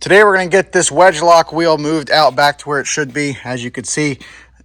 Today we're going to get this wedge lock wheel moved out back to where it should be. As you could see,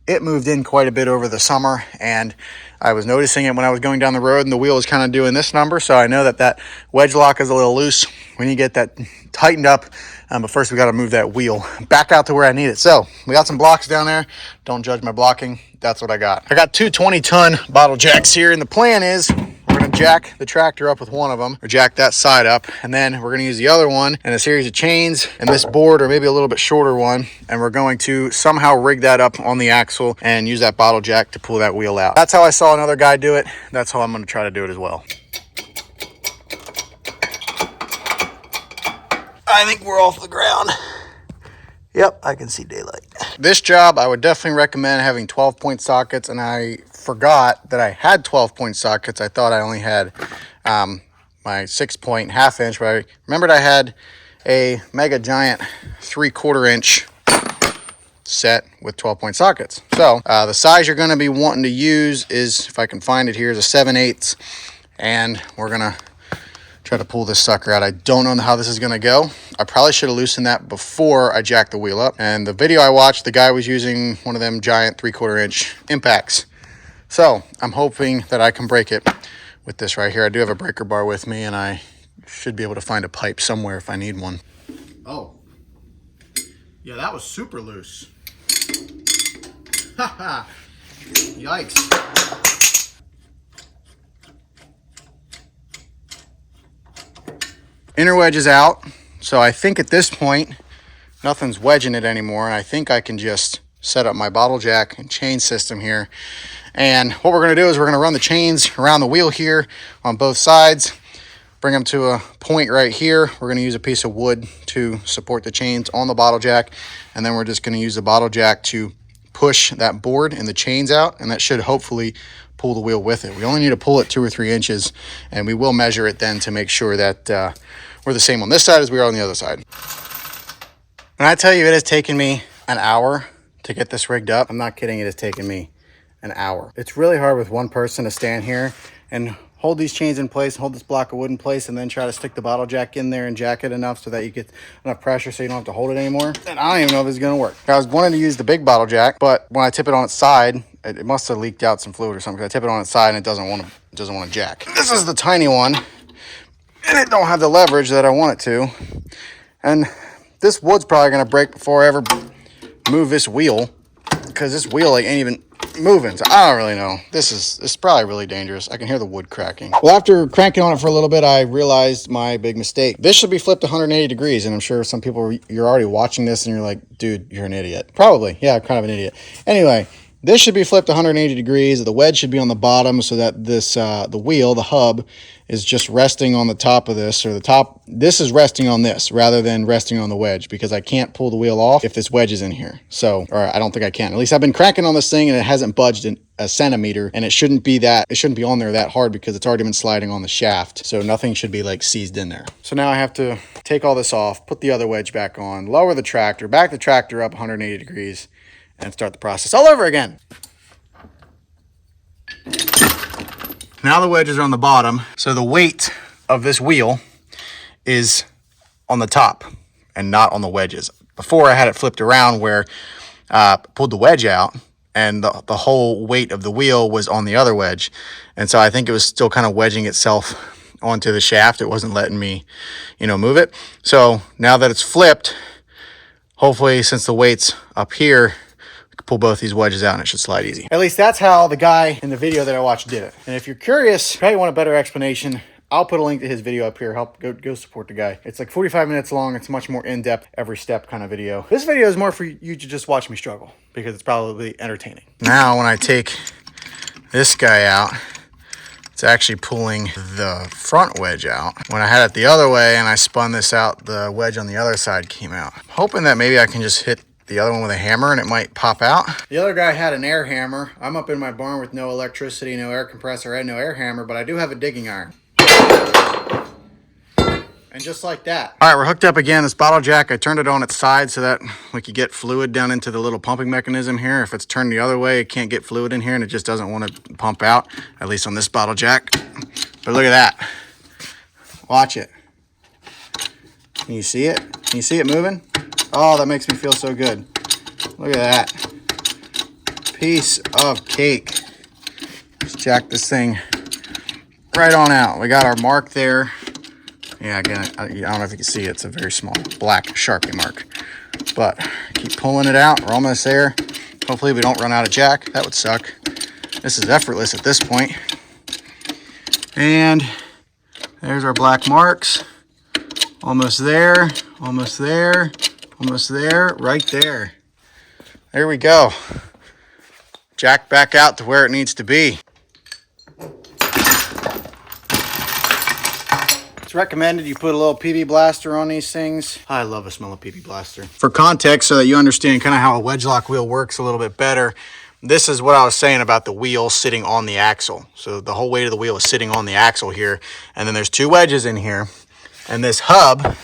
it moved in quite a bit over the summer, and I was noticing it when I was going down the road, and the wheel is kind of doing this number, so I know that that wedge lock is a little loose. We need to get that tightened up, but first we got to move that wheel back out to where I need it. So we got some blocks down there. Don't judge my blocking. That's what I got. I got two 20-ton bottle jacks here, and the plan is we're going to jack the tractor up with one of them, or jack that side up, and then we're going to use the other one and a series of chains and this board, or maybe a little bit shorter one, and we're going to somehow rig that up on the axle and use that bottle jack to pull that wheel out. That's how I saw another guy do it. That's how I'm going to try to do it as well. I think we're off the ground. Yep, I can see daylight. This job, I would definitely recommend having 12-point sockets, and I forgot that I had 12-point sockets. I thought I only had my 6-point half-inch, but I remembered I had a Mega Giant 3/4 inch set with 12-point sockets. So the size you're going to be wanting to use is, if I can find it here, is a 7/8, and we're going to try to pull this sucker out. I don't know how this is going to go. I probably should have loosened that before I jacked the wheel up. And the video I watched, the guy was using one of them giant 3/4 inch impacts. So I'm hoping that I can break it with this right here. I do have a breaker bar with me, and I should be able to find a pipe somewhere if I need one. Oh, yeah, that was super loose. Haha, yikes. Inner wedge is out, so I think at this point nothing's wedging it anymore, and I think I can just set up my bottle jack and chain system here. And what we're going to do is we're going to run the chains around the wheel here on both sides, bring them to a point right here. We're going to use a piece of wood to support the chains on the bottle jack, and then we're just going to use the bottle jack to push that board and the chains out, and that should hopefully pull the wheel with it. We only need to pull it 2 or 3 inches, and we will measure it then to make sure that we're the same on this side as we are on the other side. And I tell you, it has taken me an hour to get this rigged up. I'm not kidding, it has taken me an hour. It's really hard with one person to stand here and hold these chains in place, hold this block of wood in place, and then try to stick the bottle jack in there and jack it enough so that you get enough pressure so you don't have to hold it anymore. And I don't even know if it's gonna work. I was wanting to use the big bottle jack, but when I tip it on its side, it must have leaked out some fluid or something, because I tip it on its side and it doesn't want to jack. This is the tiny one, and it don't have the leverage that I want it to. And this wood's probably gonna break before I ever move this wheel, because this wheel like ain't even moving. So I don't really know. This is probably really dangerous. I can hear the wood cracking. Well, after cranking on it for a little bit, I realized my big mistake. This should be flipped 180 degrees, and I'm sure some people, you're already watching this and you're like, dude, you're an idiot. Probably, yeah, kind of an idiot. Anyway, this should be flipped 180 degrees. The wedge should be on the bottom so that this, the wheel, the hub, is just resting on the top of this, or the top, this is resting on this rather than resting on the wedge, because I can't pull the wheel off if this wedge is in here. So, or I don't think I can. At least I've been cranking on this thing and it hasn't budged in a centimeter, and it shouldn't be on there that hard because it's already been sliding on the shaft. So nothing should be like seized in there. So now I have to take all this off, put the other wedge back on, lower the tractor, back the tractor up 180 degrees, and start the process all over again. Now the wedges are on the bottom, so the weight of this wheel is on the top and not on the wedges. Before, I had it flipped around where I pulled the wedge out, and the whole weight of the wheel was on the other wedge. And so I think it was still kind of wedging itself onto the shaft. It wasn't letting me, move it. So now that it's flipped, hopefully, since the weight's up here, pull both these wedges out and it should slide easy. At least that's how the guy in the video that I watched did it. And if you're curious, probably want a better explanation, I'll put a link to his video up here. Go support the guy. It's like 45 minutes long. It's much more in-depth, every step kind of video. This video is more for you to just watch me struggle, because it's probably entertaining. Now when I take this guy out, it's actually pulling the front wedge out. When I had it the other way and I spun this out, the wedge on the other side came out. I'm hoping that maybe I can just hit the other one with a hammer and it might pop out. The other guy had an air hammer. I'm up in my barn with no electricity, no air compressor, and no air hammer, but I do have a digging iron. And just like that. All right, we're hooked up again. This bottle jack, I turned it on its side so that we could get fluid down into the little pumping mechanism here. If it's turned the other way, it can't get fluid in here and it just doesn't want to pump out, at least on this bottle jack. But look at that. Watch it. Can you see it? Can you see it moving? Oh, that makes me feel so good. Look at that. Piece of cake. Let's jack this thing right on out. We got our mark there. Yeah, again, I don't know if you can see it. It's a very small black Sharpie mark. But keep pulling it out. We're almost there. Hopefully we don't run out of jack. That would suck. This is effortless at this point. And there's our black marks. Almost there, almost there, almost there, right there. There we go. Jack back out to where it needs to be. It's recommended you put a little PB blaster on these things. I love the smell of PB blaster. For context, so that you understand kind of how a wedge lock wheel works a little bit better, this is what I was saying about the wheel sitting on the axle. So the whole weight of the wheel is sitting on the axle here. And then there's two wedges in here. And this hub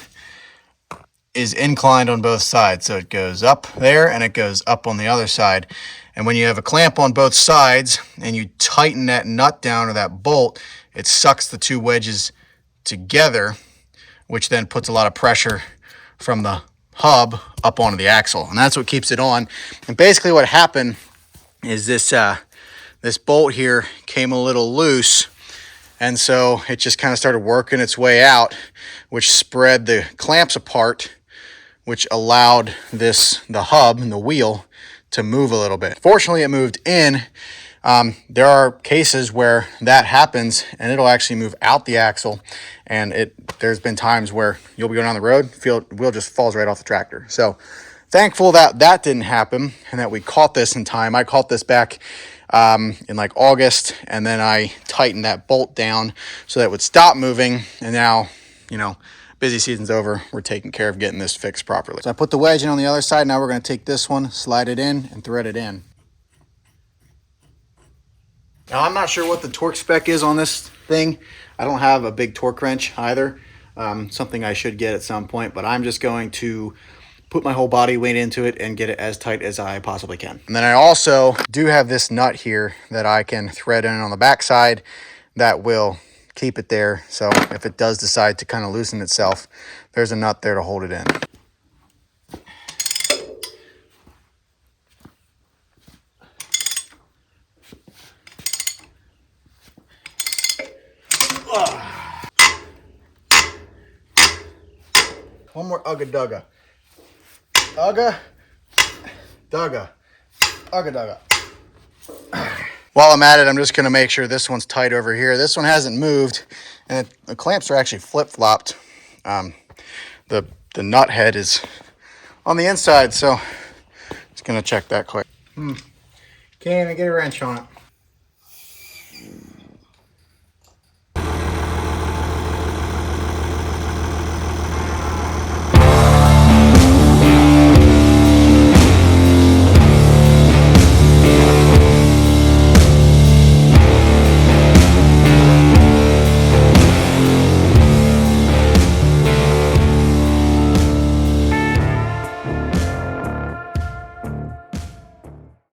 is inclined on both sides. So it goes up there and it goes up on the other side. And when you have a clamp on both sides and you tighten that nut down or that bolt, it sucks the two wedges together, which then puts a lot of pressure from the hub up onto the axle. And that's what keeps it on. And basically what happened is this bolt here came a little loose. And so it just kind of started working its way out, which spread the clamps apart, which allowed the hub and the wheel to move a little bit. Fortunately, it moved in. There are cases where that happens and it'll actually move out the axle. And there's been times where you'll be going down the road, the wheel just falls right off the tractor. So thankful that that didn't happen and that we caught this in time. I caught this back in like August, and then I tightened that bolt down so that it would stop moving. And now, you know, busy season's over. We're taking care of getting this fixed properly. So I put the wedge in on the other side. Now we're going to take this one, slide it in, and thread it in. Now I'm not sure what the torque spec is on this thing. I don't have a big torque wrench either. Something I should get at some point, but I'm just going to put my whole body weight into it and get it as tight as I possibly can. And then I also do have this nut here that I can thread in on the back side that will keep it there. So if it does decide to kind of loosen itself, there's a nut there to hold it in. One more ugga dugga. Ugga dugga. Ugga dugga. While I'm at it, I'm just going to make sure this one's tight over here. This one hasn't moved, and the clamps are actually flip-flopped. The nut head is on the inside, so just going to check that quick. Can't even get a wrench on it.